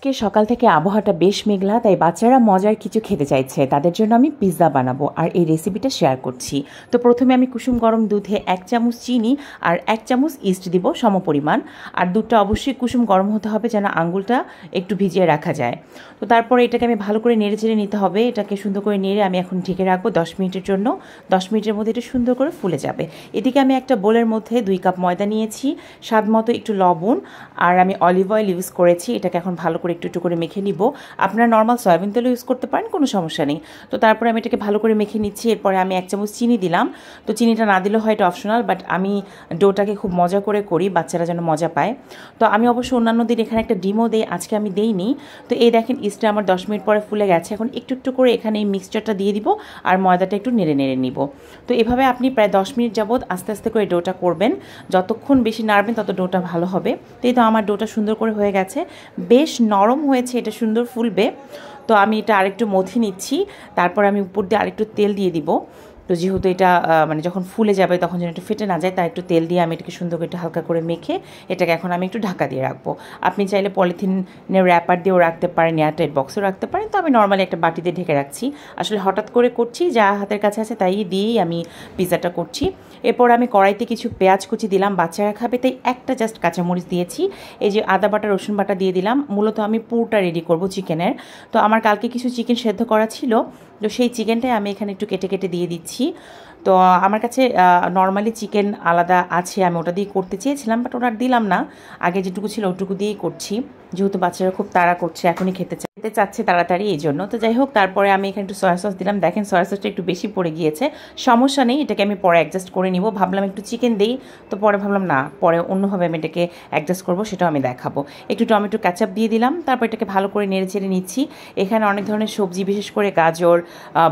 আজকে সকাল থেকে আবহাওয়াটা বেশ মেঘলা, তাই বাচ্চারা মজার কিছু খেতে চাইছে। তাদের জন্য আমি পিৎজা বানাবো আর এই রেসিপিটা শেয়ার করছি। তো প্রথমে আমি কুসুম গরম দুধে 1 চামচ চিনি আর 1 চামচ ইস্ট দিব সমপরিমাণ। আর দুধটা অবশ্যই কুসুম গরম হতে হবে যেন আঙ্গুলটা একটু ভিজিয়ে রাখা যায়। তো তারপরে এটাকে আমি ভালো করে নেড়ে চেড়ে নিতে হবে। এটাকে সুন্দর করে নেড়ে আমি এখন ঢেকে রাখবো 10 মিনিটের জন্য। 10 মিনিটের মধ্যে এটা সুন্দর করে ফুলে যাবে। এদিকে আমি একটা বোলের মধ্যে 2 কাপ ময়দা নিয়েছি, স্বাদ মতো একটু লবণ আর আমি অলিভ অয়েল ইউজ করেছি। এটাকে এখন ভালো করে একটু করে মেখে নিব। আপনারা নর্মাল সয়াবিন তেলও ইউজ করতে পারেন, কোনো সমস্যা নেই। তো তারপরে আমি এটাকে ভালো করে মেখে নিচ্ছি। এরপরে আমি 1 চামচ চিনি দিলাম। তো চিনিটা না দিলেও হয়, এটা অপশনাল, বাট আমি ডোটাকে খুব মজা করে করি, বাচ্চারা যেন মজা পায়। তো আমি অবশ্য অন্যান্য দিন এখানে একটা ডিমও দেই, আজকে আমি দেইনি। তো এই দেখেন ইস্টটা আমার 10 মিনিট পরে ফুলে গেছে। এখন একটু একটু করে এখানে এই মিক্সচারটা দিয়ে দিব আর ময়দাটা একটু নেড়ে নেড়ে নিব। তো এভাবে আপনি প্রায় 10 মিনিট যাবত আস্তে আস্তে করে ডোটা করবেন। যতক্ষণ বেশি নাড়বেন তত ডোটা ভালো হবে। তো এই তো আমার ডোটা সুন্দর করে হয়ে গেছে, বেশ নরম হয়েছে, এটা সুন্দর ফুলবে। তো আমি এটা আরেকটু মথে নিচ্ছি, তারপর আমি উপর দিয়ে আরেকটু তেল দিয়ে দিব। তো যেহেতু এটা মানে যখন ফুলে যাবে তখন যেন একটু ফেটে না যায়, তাই একটু তেল দিয়ে আমি এটাকে সুন্দর করে একটু হালকা করে মেখে এটাকে এখন আমি একটু ঢাকা দিয়ে রাখবো। আপনি চাইলে পলিথিনের র্যাপার দিয়েও রাখতে পারেন, এয়ারটাইট বক্সও রাখতে পারেন। তো আমি নর্মালি একটা বাটিতে ঢেকে রাখছি। আসলে হঠাৎ করে করছি, যা হাতের কাছে আছে তাই দিয়েই আমি পিৎজাটা করছি। এরপর আমি কড়াইতে কিছু পেঁয়াজ কুচি দিলাম, বাচ্চারা খাবে তাই একটা জাস্ট কাঁচামরিচ দিয়েছি। এই যে আদা বাটা রসুন বাটা দিয়ে দিলাম। মূলত আমি পুরটা রেডি করব চিকেনের। তো আমার কালকে কিছু চিকেন সেদ্ধ করা ছিল, তো সেই চিকেনটাই আমি এখানে একটু কেটে কেটে দিয়ে দিচ্ছি। তো আমার কাছে নর্মালি চিকেন আলাদা আছে, আমি ওটা দিয়ে করতে চেয়েছিলাম, বাট ওটা দিলাম না। আগে যেটুকু ছিল ওটুকু দিয়েই করছি, যেহেতু বাচ্চারা খুব তাড়া করছে, এখনই খেতে চাচ্ছে তাড়াতাড়ি, এই জন্য। তো যাই হোক, তারপরে আমি এখানে একটু সয়া সস দিলাম। দেখেন সয়া সসটা একটু বেশি পড়ে গিয়েছে, সমস্যা নেই, এটাকে আমি পরে অ্যাডজাস্ট করে নিব। ভাবলাম একটু চিকেন দিই, তো পরে ভাবলাম না, পরে অন্যভাবে আমি এটাকে অ্যাডজাস্ট করবো, সেটাও আমি দেখাবো। একটু টমেটো ক্যাচাপ দিয়ে দিলাম, তারপর এটাকে ভালো করে নেড়ে চেড়ে নিচ্ছি। এখানে অনেক ধরনের সবজি, বিশেষ করে গাজর,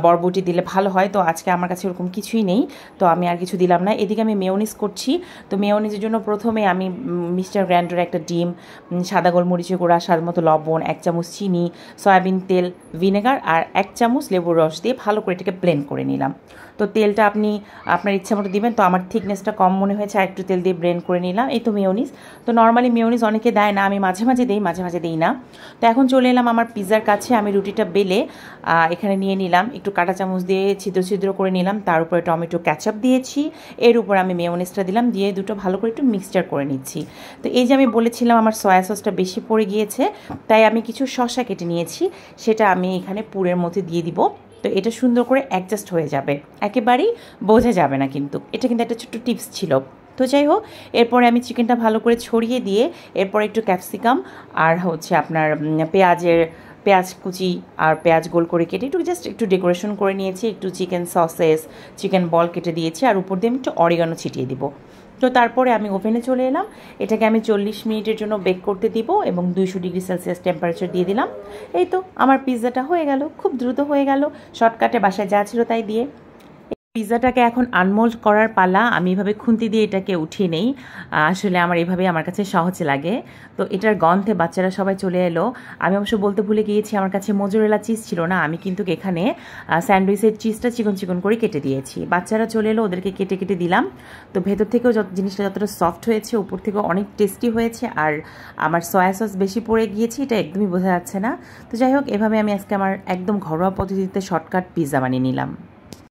বরবটি দিলে ভালো হয়। তো আজকে আমার কাছে ওরকম কিছুই নেই, তো আমি আর কিছু দিলাম না। এদিকে আমি মেয়োনিজ করছি। তো মেয়োনিজের জন্য প্রথমে আমি মিস্টার গ্র্যান্ডের একটা ডিম, সাদা গোলমরিচের গুঁড়া, স্বাদ মতো লবণ, 1 চামচ চিনি, সয়াবিন তেল, ভিনেগার আর 1 চামচ লেবুর রস দিয়ে ভালো করে এটাকে ব্লেন্ড করে নিলাম। তো তেলটা আপনি আপনার ইচ্ছা মতো দিবেন। তো আমার থিকনেসটা কম মনে হয়েছে, আর একটু তেল দিয়ে ব্লেন্ড করে নিলাম। এই তো মেয়োনিজ। তো নর্মালি মেয়োনিজ অনেকে দেয় না, আমি মাঝে মাঝে দিই, মাঝে মাঝে দিই না। তো এখন চলে এলাম আমার পিৎজার কাছে। আমি রুটিটা বেলে এখানে নিয়ে নিলাম, একটু কাঁটা চামচ দিয়ে ছিদ্র ছিদ্র করে নিলাম। তার উপরে টমেটো ক্যাচাপ দিয়েছি, এর উপর আমি মেয়োনিজটা দিলাম, দিয়ে দুটো ভালো করে একটু মিক্সচার করে নিচ্ছি। তো এই যে আমি বলেছিলাম আমার সয়া সসটা বেশি পড়ে গিয়েছে, তাই আমি কিছু শসা কেটে নিয়েছি, সেটা আমি এখানে পুরের মধ্যে দিয়ে দিব। তো এটা সুন্দর করে অ্যাডজাস্ট হয়ে যাবে, একেবারেই বোঝা যাবে না কিন্তু। এটা কিন্তু একটা ছোট্ট টিপস ছিল। তো যাই হোক, এরপরে আমি চিকেনটা ভালো করে ছড়িয়ে দিয়ে এরপর একটু ক্যাপসিকাম আর হচ্ছে আপনার পেঁয়াজ কুচি আর পেঁয়াজ গোল করে কেটে একটু জাস্ট একটু ডেকোরেশন করে নিয়েছি। একটু চিকেন সসেস, চিকেন বল কেটে দিয়েছি, আর উপর দিয়ে আমি একটু অরিগানো ছিটিয়ে দিব। তো তারপরে আমি ওভেনে চলে এলাম। এটাকে আমি 40 মিনিটের জন্য বেক করতে দিব এবং 200 ডিগ্রি সেলসিয়াস টেম্পারেচার দিয়ে দিলাম। এই তো আমার পিৎজাটা হয়ে গেল, খুব দ্রুত হয়ে গেল, শর্টকাটে বাসায় যা ছিল তাই দিয়ে। পিৎজাটাকে এখন আনমোল্ড করার পালা। আমি এভাবে খুন্তি দিয়ে এটাকে উঠিয়ে নেই, আসলে আমার এভাবেই আমার কাছে সহজ লাগে। তো এটার গন্ধে বাচ্চারা সবাই চলে এলো। আমি অবশ্য বলতে ভুলে গিয়েছি, আমার কাছে মোজরেলা চিজ ছিল না, আমি কিন্তু এখানে স্যান্ডউইচের চিজটা চিকন চিকন করে কেটে দিয়েছি। বাচ্চারা চলে এলো, ওদেরকে কেটে কেটে দিলাম। তো ভেতর থেকেও জিনিসটা যতটা সফট হয়েছে, উপর থেকেও অনেক টেস্টি হয়েছে। আর আমার সয়া সস বেশি পড়ে গিয়েছে, এটা একদমই বোঝা যাচ্ছে না। তো যাই হোক, এভাবে আমি আজকে আমার একদম ঘরোয়া পদ্ধতিতে শর্টকাট পিৎজা বানিয়ে নিলাম।